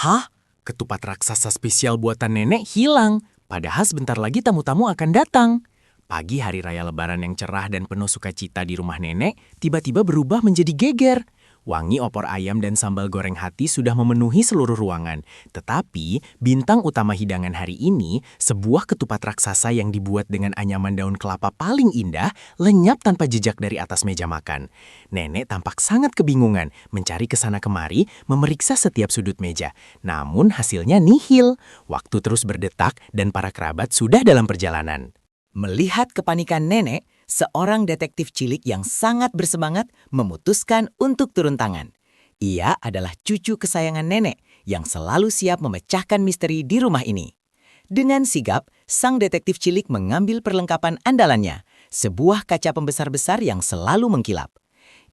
Hah? Ketupat raksasa spesial buatan nenek hilang. Padahal sebentar lagi tamu-tamu akan datang. Pagi hari raya lebaran yang cerah dan penuh sukacita di rumah nenek tiba-tiba berubah menjadi geger. Wangi opor ayam dan sambal goreng hati sudah memenuhi seluruh ruangan. Tetapi, bintang utama hidangan hari ini, sebuah ketupat raksasa yang dibuat dengan anyaman daun kelapa paling indah, lenyap tanpa jejak dari atas meja makan. Nenek tampak sangat kebingungan, mencari kesana kemari, memeriksa setiap sudut meja. Namun hasilnya nihil. Waktu terus berdetak dan para kerabat sudah dalam perjalanan. Melihat kepanikan nenek, seorang detektif cilik yang sangat bersemangat memutuskan untuk turun tangan. Ia adalah cucu kesayangan nenek yang selalu siap memecahkan misteri di rumah ini. Dengan sigap, sang detektif cilik mengambil perlengkapan andalannya, sebuah kaca pembesar besar yang selalu mengkilap.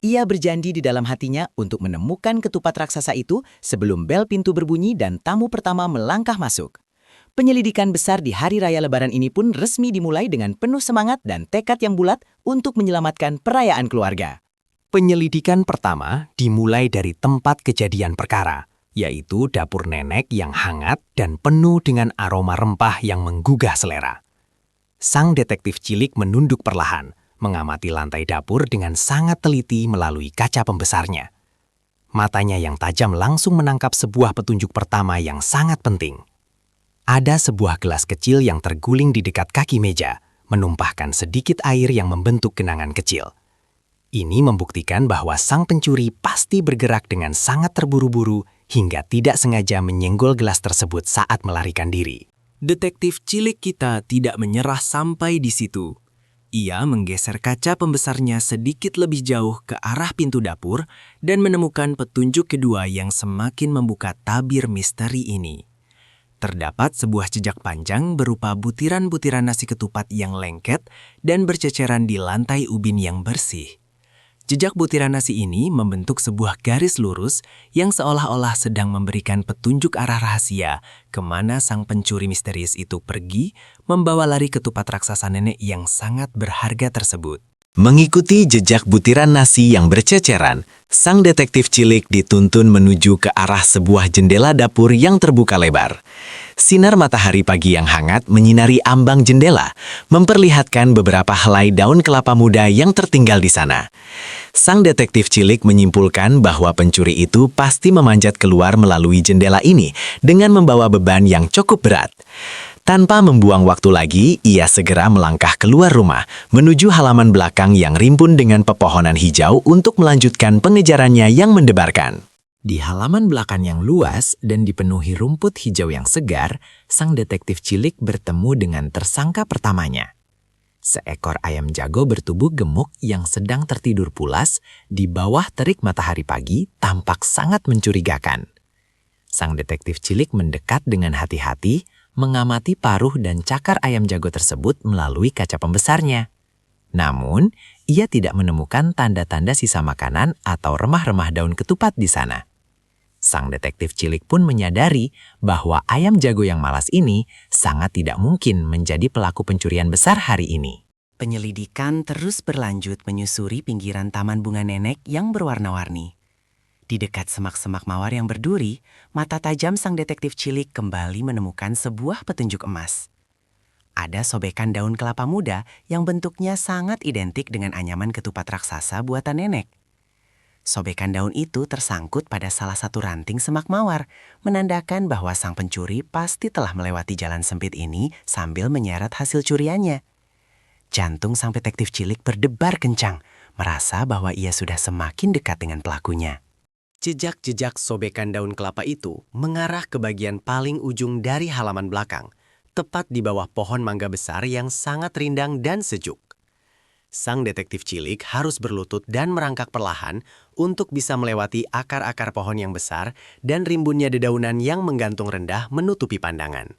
Ia berjanji di dalam hatinya untuk menemukan ketupat raksasa itu sebelum bel pintu berbunyi dan tamu pertama melangkah masuk. Penyelidikan besar di hari raya lebaran ini pun resmi dimulai dengan penuh semangat dan tekad yang bulat untuk menyelamatkan perayaan keluarga. Penyelidikan pertama dimulai dari tempat kejadian perkara, yaitu dapur nenek yang hangat dan penuh dengan aroma rempah yang menggugah selera. Sang detektif cilik menunduk perlahan, mengamati lantai dapur dengan sangat teliti melalui kaca pembesarnya. Matanya yang tajam langsung menangkap sebuah petunjuk pertama yang sangat penting. Ada sebuah gelas kecil yang terguling di dekat kaki meja, menumpahkan sedikit air yang membentuk genangan kecil. Ini membuktikan bahwa sang pencuri pasti bergerak dengan sangat terburu-buru hingga tidak sengaja menyenggol gelas tersebut saat melarikan diri. Detektif cilik kita tidak menyerah sampai di situ. Ia menggeser kaca pembesarnya sedikit lebih jauh ke arah pintu dapur dan menemukan petunjuk kedua yang semakin membuka tabir misteri ini. Terdapat sebuah jejak panjang berupa butiran-butiran nasi ketupat yang lengket dan berceceran di lantai ubin yang bersih. Jejak butiran nasi ini membentuk sebuah garis lurus yang seolah-olah sedang memberikan petunjuk arah rahasia kemana sang pencuri misterius itu pergi membawa lari ketupat raksasa nenek yang sangat berharga tersebut. Mengikuti jejak butiran nasi yang berceceran, sang detektif cilik dituntun menuju ke arah sebuah jendela dapur yang terbuka lebar. Sinar matahari pagi yang hangat menyinari ambang jendela, memperlihatkan beberapa helai daun kelapa muda yang tertinggal di sana. Sang detektif cilik menyimpulkan bahwa pencuri itu pasti memanjat keluar melalui jendela ini dengan membawa beban yang cukup berat. Tanpa membuang waktu lagi, ia segera melangkah keluar rumah, menuju halaman belakang yang rimpun dengan pepohonan hijau untuk melanjutkan pengejarannya yang mendebarkan. Di halaman belakang yang luas dan dipenuhi rumput hijau yang segar, sang detektif cilik bertemu dengan tersangka pertamanya. Seekor ayam jago bertubuh gemuk yang sedang tertidur pulas di bawah terik matahari pagi tampak sangat mencurigakan. Sang detektif cilik mendekat dengan hati-hati, mengamati paruh dan cakar ayam jago tersebut melalui kaca pembesarnya. Namun, ia tidak menemukan tanda-tanda sisa makanan atau remah-remah daun ketupat di sana. Sang detektif cilik pun menyadari bahwa ayam jago yang malas ini sangat tidak mungkin menjadi pelaku pencurian besar hari ini. Penyelidikan terus berlanjut menyusuri pinggiran taman bunga nenek yang berwarna-warni. Di dekat semak-semak mawar yang berduri, mata tajam sang detektif cilik kembali menemukan sebuah petunjuk emas. Ada sobekan daun kelapa muda yang bentuknya sangat identik dengan anyaman ketupat raksasa buatan nenek. Sobekan daun itu tersangkut pada salah satu ranting semak mawar, menandakan bahwa sang pencuri pasti telah melewati jalan sempit ini sambil menyeret hasil curiannya. Jantung sang detektif cilik berdebar kencang, merasa bahwa ia sudah semakin dekat dengan pelakunya. Jejak-jejak sobekan daun kelapa itu mengarah ke bagian paling ujung dari halaman belakang, tepat di bawah pohon mangga besar yang sangat rindang dan sejuk. Sang detektif cilik harus berlutut dan merangkak perlahan untuk bisa melewati akar-akar pohon yang besar dan rimbunnya dedaunan yang menggantung rendah menutupi pandangan.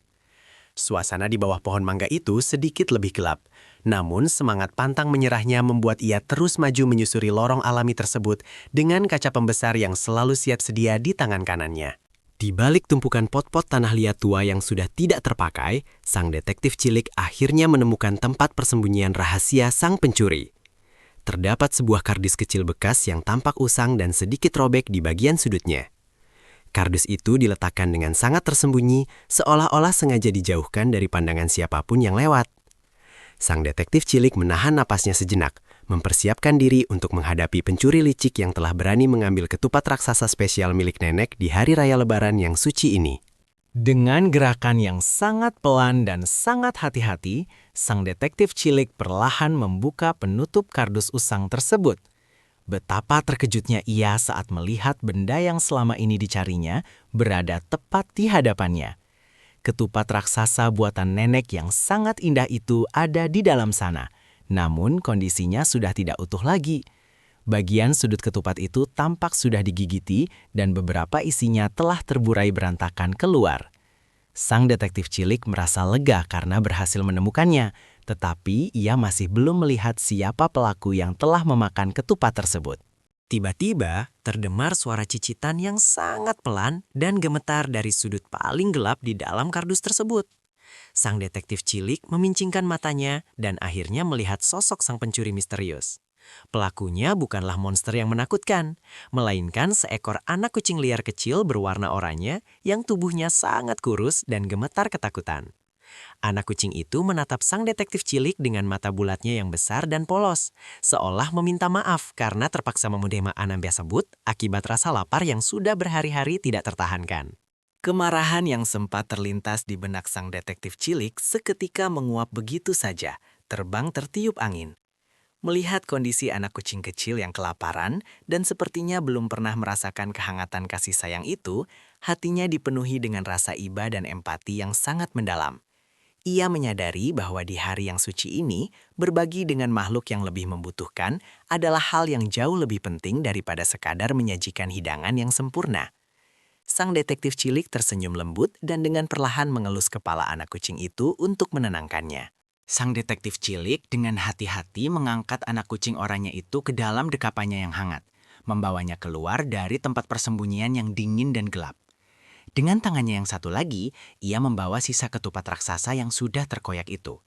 Suasana di bawah pohon mangga itu sedikit lebih gelap, namun semangat pantang menyerahnya membuat ia terus maju menyusuri lorong alami tersebut dengan kaca pembesar yang selalu siap sedia di tangan kanannya. Di balik tumpukan pot-pot tanah liat tua yang sudah tidak terpakai, sang detektif cilik akhirnya menemukan tempat persembunyian rahasia sang pencuri. Terdapat sebuah kardus kecil bekas yang tampak usang dan sedikit robek di bagian sudutnya. Kardus itu diletakkan dengan sangat tersembunyi, seolah-olah sengaja dijauhkan dari pandangan siapapun yang lewat. Sang detektif cilik menahan napasnya sejenak, mempersiapkan diri untuk menghadapi pencuri licik yang telah berani mengambil ketupat raksasa spesial milik nenek di hari raya Lebaran yang suci ini. Dengan gerakan yang sangat pelan dan sangat hati-hati, sang detektif cilik perlahan membuka penutup kardus usang tersebut. Betapa terkejutnya ia saat melihat benda yang selama ini dicarinya berada tepat di hadapannya. Ketupat raksasa buatan nenek yang sangat indah itu ada di dalam sana, namun kondisinya sudah tidak utuh lagi. Bagian sudut ketupat itu tampak sudah digigiti dan beberapa isinya telah terburai berantakan keluar. Sang detektif cilik merasa lega karena berhasil menemukannya, tetapi ia masih belum melihat siapa pelaku yang telah memakan ketupat tersebut. Tiba-tiba, terdengar suara cicitan yang sangat pelan dan gemetar dari sudut paling gelap di dalam kardus tersebut. Sang detektif cilik memincingkan matanya dan akhirnya melihat sosok sang pencuri misterius. Pelakunya bukanlah monster yang menakutkan, melainkan seekor anak kucing liar kecil berwarna oranye yang tubuhnya sangat kurus dan gemetar ketakutan. Anak kucing itu menatap sang detektif cilik dengan mata bulatnya yang besar dan polos, seolah meminta maaf karena terpaksa memenuhi anambia sebut akibat rasa lapar yang sudah berhari-hari tidak tertahankan. Kemarahan yang sempat terlintas di benak sang detektif cilik seketika menguap begitu saja, terbang tertiup angin. Melihat kondisi anak kucing kecil yang kelaparan dan sepertinya belum pernah merasakan kehangatan kasih sayang itu, hatinya dipenuhi dengan rasa iba dan empati yang sangat mendalam. Ia menyadari bahwa di hari yang suci ini, berbagi dengan makhluk yang lebih membutuhkan adalah hal yang jauh lebih penting daripada sekadar menyajikan hidangan yang sempurna. Sang detektif cilik tersenyum lembut dan dengan perlahan mengelus kepala anak kucing itu untuk menenangkannya. Sang detektif cilik dengan hati-hati mengangkat anak kucing oranye itu ke dalam dekapannya yang hangat, membawanya keluar dari tempat persembunyian yang dingin dan gelap. Dengan tangannya yang satu lagi, ia membawa sisa ketupat raksasa yang sudah terkoyak itu.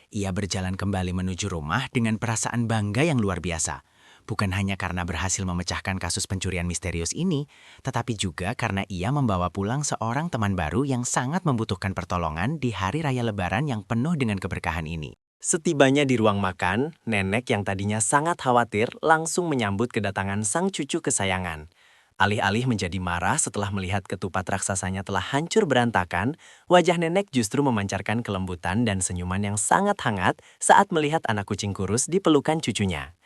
Ia berjalan kembali menuju rumah dengan perasaan bangga yang luar biasa. Bukan hanya karena berhasil memecahkan kasus pencurian misterius ini, tetapi juga karena ia membawa pulang seorang teman baru yang sangat membutuhkan pertolongan di hari raya Lebaran yang penuh dengan keberkahan ini. Setibanya di ruang makan, nenek yang tadinya sangat khawatir langsung menyambut kedatangan sang cucu kesayangan. Alih-alih menjadi marah setelah melihat ketupat raksasanya telah hancur berantakan, wajah nenek justru memancarkan kelembutan dan senyuman yang sangat hangat saat melihat anak kucing kurus di pelukan cucunya.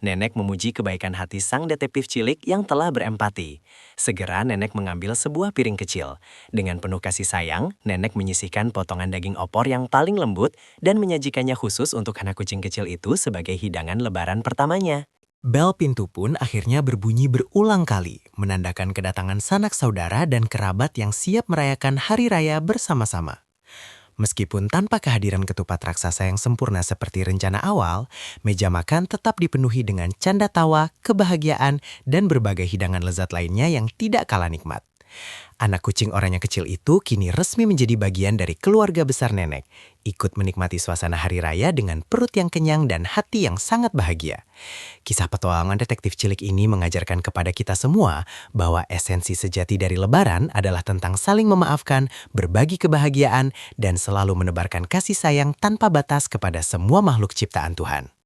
Nenek memuji kebaikan hati sang detektif cilik yang telah berempati. Segera nenek mengambil sebuah piring kecil. Dengan penuh kasih sayang, nenek menyisihkan potongan daging opor yang paling lembut dan menyajikannya khusus untuk anak kucing kecil itu sebagai hidangan Lebaran pertamanya. Bel pintu pun akhirnya berbunyi berulang kali, menandakan kedatangan sanak saudara dan kerabat yang siap merayakan hari raya bersama-sama. Meskipun tanpa kehadiran ketupat raksasa yang sempurna seperti rencana awal, meja makan tetap dipenuhi dengan canda tawa, kebahagiaan, dan berbagai hidangan lezat lainnya yang tidak kalah nikmat. Anak kucing oranye kecil itu kini resmi menjadi bagian dari keluarga besar nenek, ikut menikmati suasana hari raya dengan perut yang kenyang dan hati yang sangat bahagia. Kisah petualangan detektif cilik ini mengajarkan kepada kita semua bahwa esensi sejati dari Lebaran adalah tentang saling memaafkan, berbagi kebahagiaan, dan selalu menebarkan kasih sayang tanpa batas kepada semua makhluk ciptaan Tuhan.